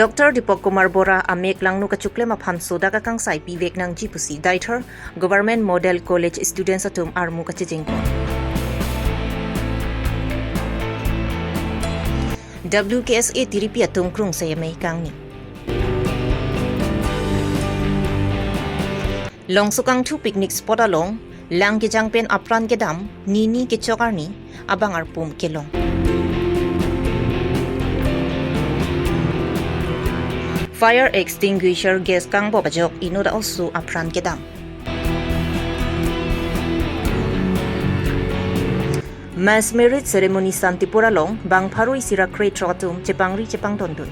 Dr. Dipok Kumar Bora amek langnu kacukle maphan soda kakang sai pivek nang jipusi daiter Government Model College students atum armu kachejengko. WKSA tiripi atum krung saya mai kangni. Long sukang tu picnic spot along lang kejang pen apran kedam nini kechokarni abang arpum kelong. Fire extinguisher gas kang bobajok inoda osu apran kedam. Mass merit ceremony santipura long bang paru isira kre trotum cepangri cepang tondun.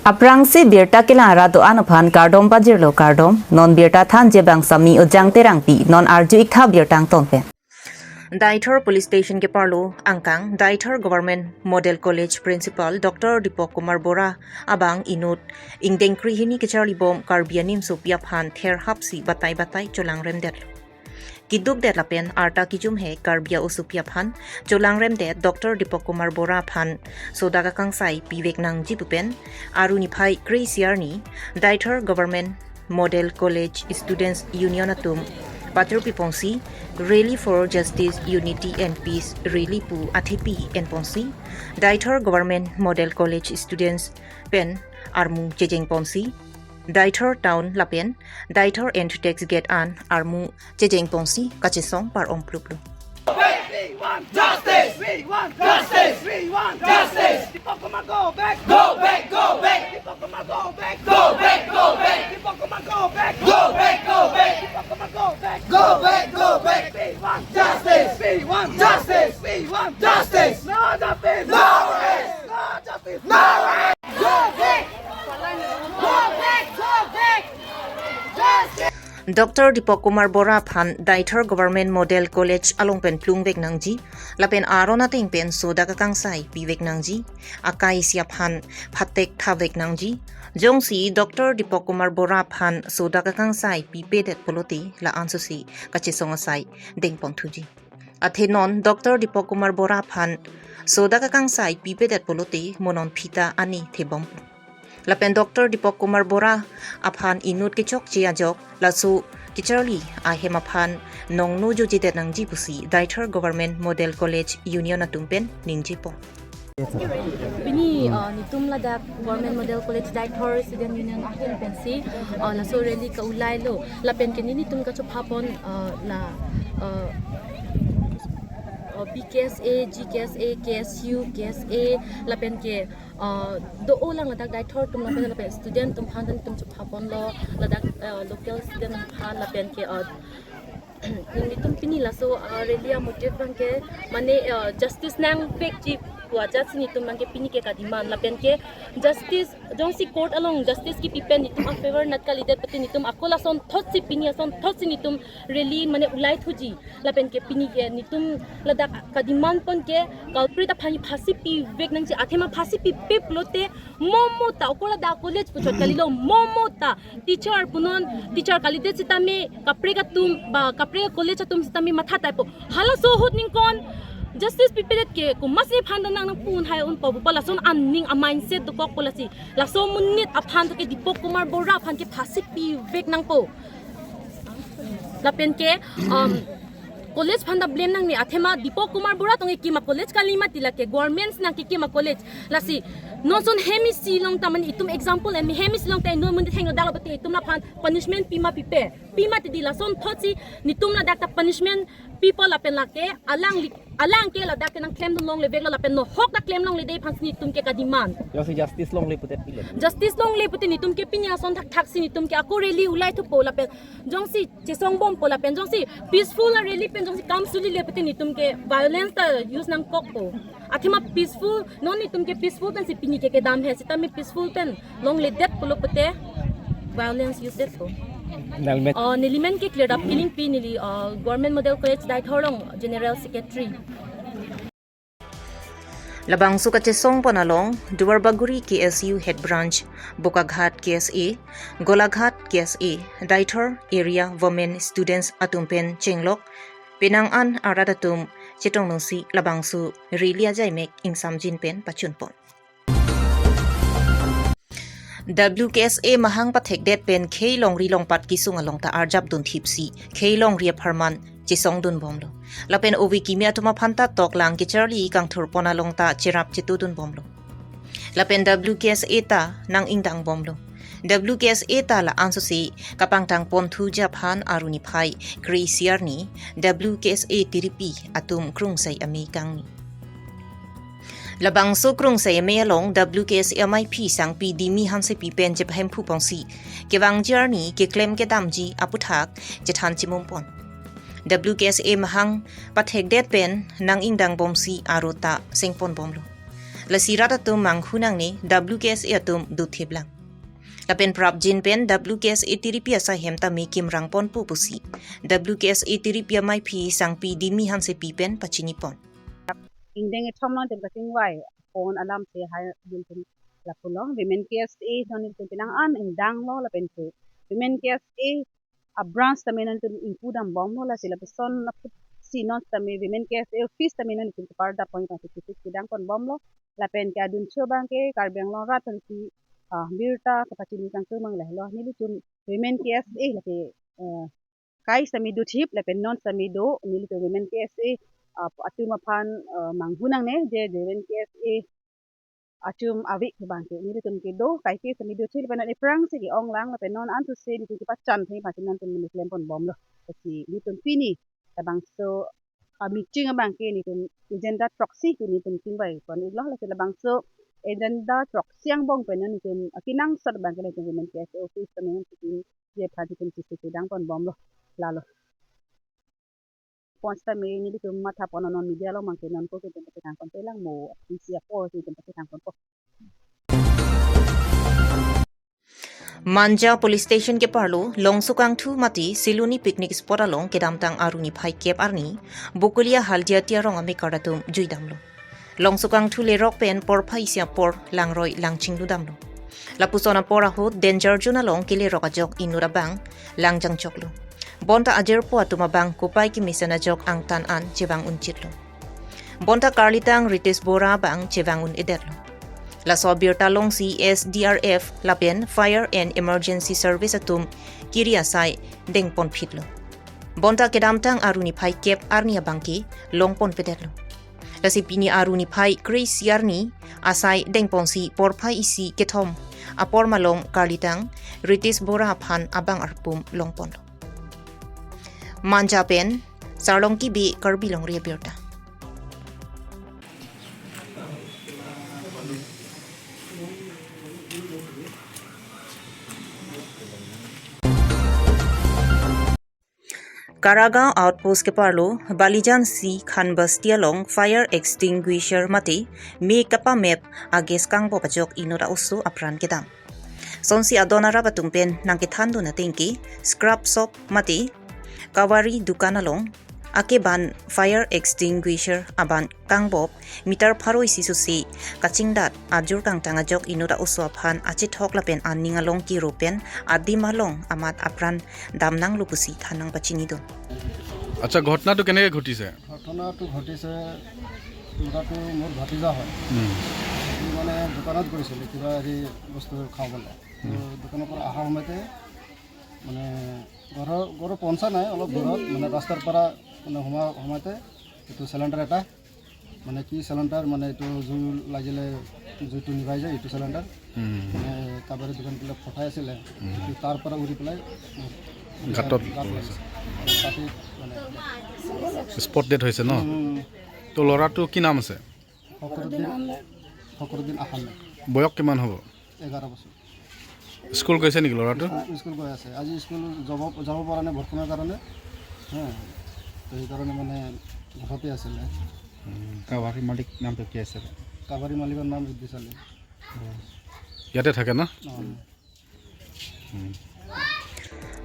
Aprang si birta kilara do anuphan kardom bajirlo kardom non birta than je bang sami ojang terang pi non arju ikha birtang tonpe. Daiter Police Station ke parlo angkang Daiter Government Model College Principal Dr. Dipok Kumar Bora abang inut ingdengkri hini kecari bom karbianim supiap han ther hapsi batai colang remdet. Kiduk det lapen arta kijum he karbia usupiap han colang remdet Dr. Dipok Kumar Bora phan sodaga kangsai pivek nang jipupen aruni phai kri siarni Daiter Government Model College Students Union atum Pater Piponsi, Rally for Justice, Unity and Peace, Rally Pu Athipi and Ponsi, Daiter Government Model College Students, Pen, Armu Jejeng Ponsi, Daiter Town Lapen, Daiter Entetex Get An, Armu Jejeng Ponsi, Kachesong Par Ompluplu. We want justice! We want justice! We want justice! Dipokuma go back! Go back! Go back! Dipokuma go back! Go back! Go back! Dipokuma go back! Go back! Go back! Dipokuma go back! Go back! Go back! We want justice! We want justice! We want justice! No justice! No rest! No justice! No rest! Go back! Go back! Go back! Justice! Dr. Dipok Kumar Bora phan Daiter Government Model College alongpen plungvek nangji lapen arona tengpen soda kakang sai pivek nangji akai sia phan phatek thavek nangji jongsi Dr. Dipok Kumar Bora phan soda kakang sai pipedet polote la ansusi kachesonga sai dengpon thuji athenon Dr. Dipok Kumar Bora phan soda kakang sai pipedet polote monon phita ani thebom Lapen Dr. Dipok Kumar Bora aphan inut kechok chia jok lasu kichali ahem aphan nongnu jojidet nangji pusi Daiter Government Model College Union atumpen ningjipo. Bini nitum lada Government Model College Daiter Student Union ahin pensi lasu rally ka ulai lo lapen kenini tum ka chopapon la BKSA, GKSA, KSU, KSA, lapen ke do lang ladak daiter tum lapen student tum handan tum chapon lo ladak local student han lapen ke ni tum pinila so relia motive bang ke mane justice nang pek ji wajat ni tum bang ke pini ke ka demand lapen ke justice don't see court along justice ki pipen ni tum a favor nat ka lidet pati ni tum akola son thot si pini son thot si ni tum really mane ulai thuji lapen ke pini ke ni tum ladak ka demand pon ke culprit a phani phasi pi vek nang ji athema phasi pi pe plote momo ta okola da college puchot kalilo momo ta teacher punon teacher kalidet sitame kapre ka tum ba kapre college tum sitame matha type hala so hot ning kon Justice pipilit ke kung mas iphandan nang pun hay un po pala son anning a mindset to kok pala si la so munit aphan to ke Dipok Kumar Bora phan ke phasi pi vek nang po lapen ke college phanda blame nang ni athema Dipok Kumar Bora tong ikima college kalima tilake governments nang kikima college lasi no son hemi silong taman itum example and hemi silong tay no mun heng dalo bati itum na phan punishment pima pipe pima ti dila son thochi nitum na dakta punishment people apen lake alang ke la dak nang claim long le vek la pen no hok da claim long le dei phan ni tum ke ka demand yo si justice long le putet pile justice long le puti ni tum ke pinya son thak thak si ni tum ke ako really ulai thu pola pen jong si chesong bom pola pen jong si peaceful a really pen jong si kam suli le puti ni tum ke violence ta use nang kok po athima peaceful non ni tum ke peaceful pen si pini ke dam he si tam peaceful pen long le det polo pute violence use det po nalmet nilimen ke clear up killing pi nili Government Model College Daiter General Secretary Labang sukachesong panalong Duwarbaguri KSU Head Branch Bokaghat KSA Golaghat KSA Daiter Area Women Students atumpen chenglok Penangan aradatum chitong nungsi labangsu rilia jaimek ingsamjin pen pachunpon WKSA mahang pathek det pen K Longri Longpat kisung along ta arjab dun thipsi K Longri Abirta chisong dun bomlo lapen ovi kimia tuma phanta tok lang ki charli kang thurpona long ta chirap chitu dun bomlo lapen WKSA ta nang ingdang bomlo WKSA ta la ansusi kapangtang ponthu japhan aruni phai kri siarni WKSA tiripi atum krungsai ami kangni labang so krung sa yame along WKSA MIP sang PD mi hanse pi pen je phem phu pongsi kewang journey ke claim ke damji aputhak je than chimumpon WKSA mahang pathek det pen nang ingdang bomsi arota sengpon bomlo lasirata tum manghunang ni WKSA tum duthiblang lapen prap jin pen WKSA tiripia sa hemta mi kim rangpon pu pusi WKSA tiripia MIP sang PD mi hanse pi pen pachinipon Indeng thomlon tem kasing wai phone alarm se hai bil tin la pulong women KSA non tin pinang an indang lo la pense women KSA a branch taminan tin incudam bom lo la sila person na put sinon tami women KSA office taminan tin parda point of titik sidang kon bom lo la pen ka dun chobang ke Karbi Longri Abirta kapachini kang tumang lehlo ni tun women KSA la ke kai sami du thip la pen non sami do ni to women KSA atum apan manghunang ne je dewen KSA atum awik bangke ni tum ke do kai ke sami do chil pana prang se ki ong lang pe non an tu se ni ki pachan thei pa chinan tum ni klem pon bom lo si ni tum pini tabang so meeting bangke ni tum agenda proxy tu ni tum timbai kon iglo la se bang so agenda proxy ang bong pe ni tum akinang sat bangke ni tum women KSA office tum ni je phati tum si sidang pon bom lo lalo Ponsta me ni bitum mata pononon media lo mangke non ko ke tempat tang kon telang mo isia po si tempat tang kon po Manja Police Station ke parlo longsukang thu mati siluni picnic spot along ke damtang aruni phai kep arni bukulia haldia tia rong ame karatum juidamlo longsukang thu le rock pen por phai sia por langroi langching ludamlo lapusona pora ho danger juna long ke le rock ajok inura bang langjang choklo bonta ajer po atumabang kupay ki misana jok ang tan-an chewang unchitlo. Bonta karlitang ritis bora bang chewang un ederlo. La Abirta long si SDRF lapen Fire and Emergency Service atum kiriasay dengpon pitlo. Bonta kedamtang aruni phai kep arnia bangki longpon pederlo. La si pini aruni phai Chris yarni asay dengpon si porphai isi ketom apor malong karlitang ritis bora phan abang arpum longpon lo. Manja pen sarlong ki bi Karbi Longri Abirta Karagaon outpost ke parlo Balijan si khan bastia long fire extinguisher mati mi kapa map ages kang bo pajok inora usu apran kedam sonsi adona rabatumpen nang kithandu na tingki scrap soap mati Kawari dukanalong ake ban fire extinguisher aban kangbob meter pharo isisu si kachingdat ajur kang tangajok inura uswa phan achi thoklapen anningalong ki ropen adimalong amat apran damnang lupusi thanang bachini don আচ্ছা ঘটনাটো কেনেকৈ ঘটিছে ঘটনাটো ঘটিছে লৰাটো মোৰ ভতিজা হয় মানে দোকানত গৈছিল কিবা হেৰি বস্তু খাবলৈ দোকানৰ পৰা অহা সময়তে মানে ঘৰৰ পঞ্চা নাই অলপ দূৰত মানে ৰাস্তাৰ পৰা মানে সময়তে এইটো চিলিণ্ডাৰ এটা মানে কি চিলিণ্ডাৰ মানে এইটো জুই লাগিলে জুইটো নিভাই যায় এইটো চিলিণ্ডাৰ মানে কাবাৰী দোকানবিলাক ফটাই আছিলে তাৰ পৰা উৰি পেলাই ঘাটত স্পট ডেট হৈছে ন তো ল'ৰাটো কি নাম আছে ফকৰুদ্দিন আহমেদ বয়স কিমান হ'ব 11 বছৰ স্কুল গৈছে নেকি ল'ৰাটো স্কুল গৈ আছে আজি স্কুল যাব পৰা নাই বৰষুণৰ কাৰণে তো সেইকাৰণে মানে ঘৰতে আছিলে কাবাৰী মালিক নামটো কি আছে কাবাৰী মালিকৰ নাম ৰুদ্দিচালী ইয়াতে থাকে ন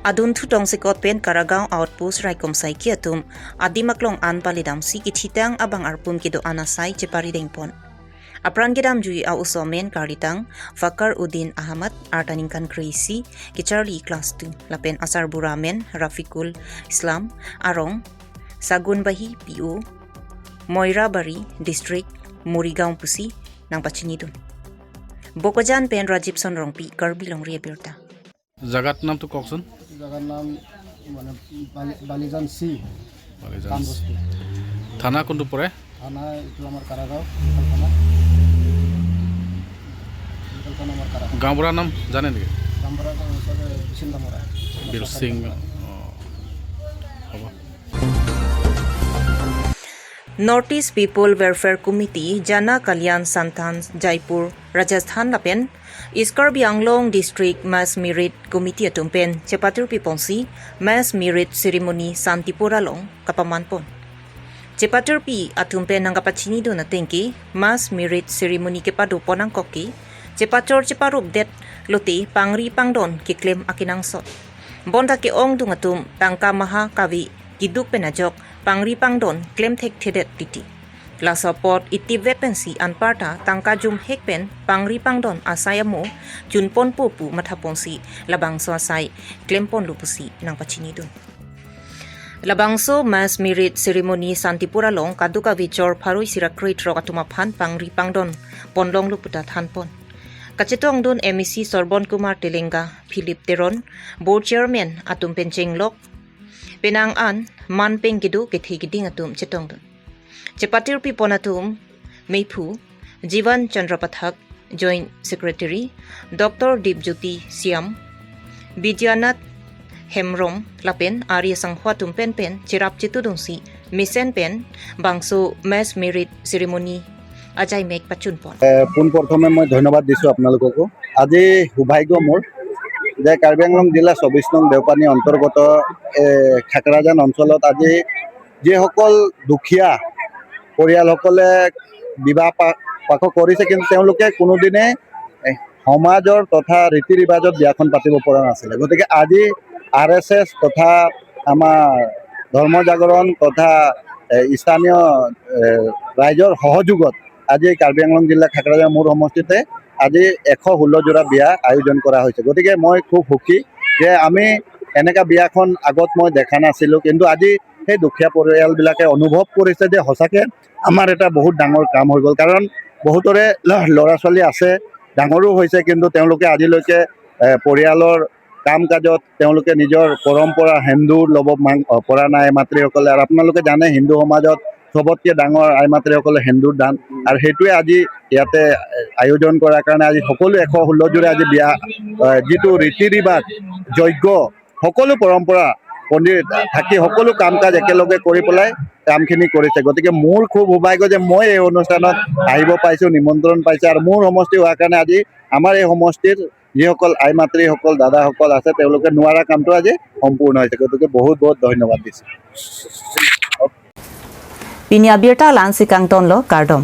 adun thu tong sikot pen Karagaon outpost raikom sai ki atum adimaklong an palidam si ki thitang abang arpum ki do anasai chepari dengpon apran gedam jui a usomen karitang Fakar Uddin Ahmad artaning kan crazy ki Charlie class 2 lapen asar buramen Rafikul Islam arong Sagun Bahi PO Moira Bari district Murigaon pusi nang pachinidun Bokojan pen Rajiv Sonrongpi Karbi Longri Abirta. জাগাত নামটো কওকচোন জাগাৰ নাম মানে Balijan C কামবস্তি থানা কোনটো পৰে থানা এইটো আমাৰ কাৰাগাঁও আমাৰ কাৰাগাঁও গাঁওবুঢ়াৰ নাম জানে নেকি গাঁওবুঢ়াৰ ওচৰতে বিচিন্দামৰা বিলসিং হ'ব Northeast People Welfare Committee Jana Kalyan Santan Jaipur Rajasthan Lapen Karbi Anglong District Mass Merit Committee Atumpen Chepatur Piponsi Mass Merit Ceremony Santipura Long Kapamanpon Chepatur Pi Atumpen Nangapachini do natenki Mass Merit Ceremony Kepado Ponang Koki Chepatur Cheparup Det Lote Pangri Pangdon Kiklem Akinang Sot Bonda ke ong dungatum Tangka Maha Kavi Giduk Penajok Pangri Pangdon claim tek thedet titi. La support iti weaponsi anparta tangka jum hekpen Pangri Pangdon asayamo junpon popu mathaponsi labangso asay claim pon lupusi nang pachinidun. Labangso Mass Merit Ceremony Santipura Long Kaduka Vichor Paroi Sirakrit Rokatumapan Pangri Pangdon Ponlong Luputat Hanpon. Kachetong dun MEC Sorbon Kumar Telenga Philip Teron Board Chairman Atumpen Chenglok Penang an man penggidu kethigiding atum chetong dun. Chepatir piponatum Meipu Jivan Chandrapathak Joint Secretary Dr. Dipjyoti Siam Bidyanat Hemrom Lapen Arya Sanghwa Tumpen Pen Chirap Chitudungsi Misen Pen Bangso Mass Merit Ceremony Ajay Mek Pachunpon. পোনপ্ৰথমে মই ধন্যবাদ দিছোঁ আপোনালোককো আজি সৌভাগ্য মোৰ যে কাৰ্বি আংলং জিলা 24 নং দেওপানী অন্তৰ্গত খাকৰাজান অঞ্চলত আজি যিসকল দুখীয়া পৰিয়ালসকলে বিবাহ পাশ কৰিছে কিন্তু তেওঁলোকে কোনোদিনে সমাজৰ তথা ৰীতি ৰিবাজত বিয়াখন পাতিব পৰা নাছিলে গতিকে আজি RSS তথা আমাৰ ধৰ্ম জাগৰণ তথা স্থানীয় ৰাইজৰ সহযোগত আজি কাৰ্বি আংলং জিলা খাকৰাজান মোৰ সমষ্টিতে আজি 116 জোৰা বিয়া আয়োজন কৰা হৈছে গতিকে মই খুব সুখী যে আমি এনেকা বিয়াখন আগত মই দেখা নাছিলোঁ কিন্তু আজি সেই দুখীয়া পৰিয়ালবিলাকে অনুভৱ কৰিছে যে সঁচাকে আমাৰ এটা বহুত ডাঙৰ কাম হৈ গ'ল কাৰণ বহুতৰে ল'ৰা ছোৱালী আছে ডাঙৰো হৈছে কিন্তু তেওঁলোকে আজিলৈকে পৰিয়ালৰ কাম কাজত তেওঁলোকে নিজৰ পৰম্পৰা হিন্দুৰ ল'ব পৰা নাই মাতৃসকলে আৰু আপোনালোকে জানে হিন্দু সমাজত সবতকৈ ডাঙৰ আই মাতৃসকলে সেন্দুৰ দান আৰু সেইটোৱে আজি ইয়াতে আয়োজন কৰাৰ কাৰণে আজি সকলো 116 জোৰে আজি বিয়া যিটো ৰীতি ৰিবাজ যজ্ঞ সকলো পৰম্পৰা পণ্ডিত থাকি সকলো কাম কাজ একেলগে কৰি পেলাই কামখিনি কৰিছে গতিকে মোৰ খুব সৌভাগ্য যে মই এই অনুষ্ঠানত আহিব পাইছোঁ নিমন্ত্ৰণ পাইছে আৰু মোৰ সমষ্টি হোৱাৰ কাৰণে আজি আমাৰ এই সমষ্টিৰ যিসকল আই মাতৃসকল দাদাসকল আছে তেওঁলোকে নোৱাৰা কামটো আজি সম্পূৰ্ণ হৈছে গতিকে বহুত বহুত ধন্যবাদ দিছোঁ Pinya Abirta Lansi Kangton Lo Kardom